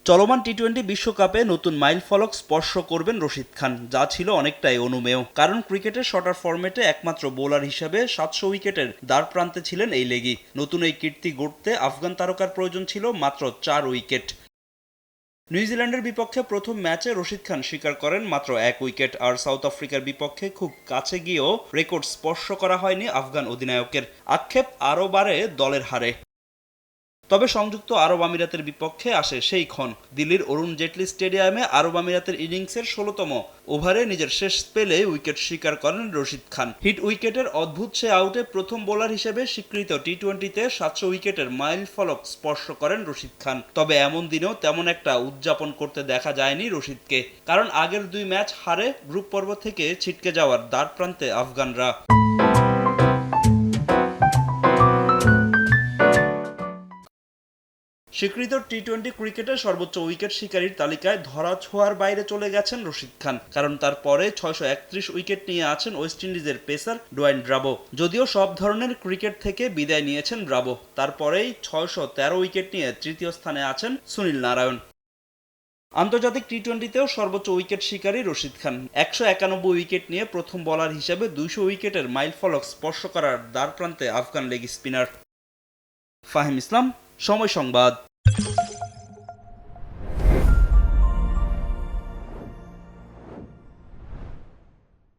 চলমান টি-20 বিশ্বকাপে নতুন মাইলফলক স্পর্শ করবেন রশিদ খান, যা ছিল অনেকটাই অনুমেয়। কারণ ক্রিকেটের শর্টার ফরম্যাটে একমাত্র বোলার হিসেবে 700 উইকেটের দ্বারপ্রান্তে ছিলেন এই লেগি। নতুন এই কীর্তি গড়তে আফগান তারকার প্রয়োজন ছিল মাত্র 4 উইকেট। নিউজিল্যান্ডের বিপক্ষে প্রথম ম্যাচে রশিদ খান শিকার করেন মাত্র 1 উইকেট, আর সাউথ আফ্রিকার বিপক্ষে খুব কাছে গিয়েও রেকর্ড স্পর্শ করা হয়নি আফগান অধিনায়কের। আক্ষেপ আরও বাড়ে দলের হারে। তবে সংযুক্ত আরব আমিরাতের বিপক্ষে আসে সেই ক্ষণ। দিল্লির অরুণ জেটলি স্টেডিয়ামে আরব আমিরাতের ইনিংসের 16তম ওভারে নিজের শেষ স্পেলে উইকেট শিকার করেন রশিদ খান। হিট উইকেটের অদ্ভুত সে আউটে প্রথম বোলার হিসেবে স্বীকৃত টি-20তে 700 উইকেটের মাইল ফলক স্পর্শ করেন রশিদ খান। তবে এমন দিনেও তেমন একটা উদযাপন করতে দেখা যায়নি রশিদকে, কারণ আগের 2 ম্যাচ হারে গ্রুপ পর্ব থেকে ছিটকে যাওয়ার দ্বারপ্রান্তে আফগানরা। স্বীকৃত টি-20 ক্রিকেটের সর্বোচ্চ উইকেট শিকারীর তালিকায় ধরা-ছোঁয়ার বাইরে চলে গেছেন রশিদ খান, কারণ তার পরে 631 উইকেট নিয়ে আছেন ওয়েস্ট ইন্ডিজের পেসার ডোয়াইন ব্রাভো। যদিও সব ধরনের ক্রিকেট থেকে বিদায় নিয়েছেন ব্রাভো, তারপরেই 613 উইকেট নিয়ে তৃতীয় স্থানে আছেন সুনীল নারায়ণ। আন্তর্জাতিক টি-20তেও সর্বোচ্চ উইকেট শিকারী রশিদ খান। 191 উইকেট নিয়ে প্রথম বোলার হিসেবে 200 উইকেটের মাইলফলক স্পর্শ করার দ্বারপ্রান্তে আফগান লেগ স্পিনার। ফাহিম ইসলাম, সময় সংবাদ।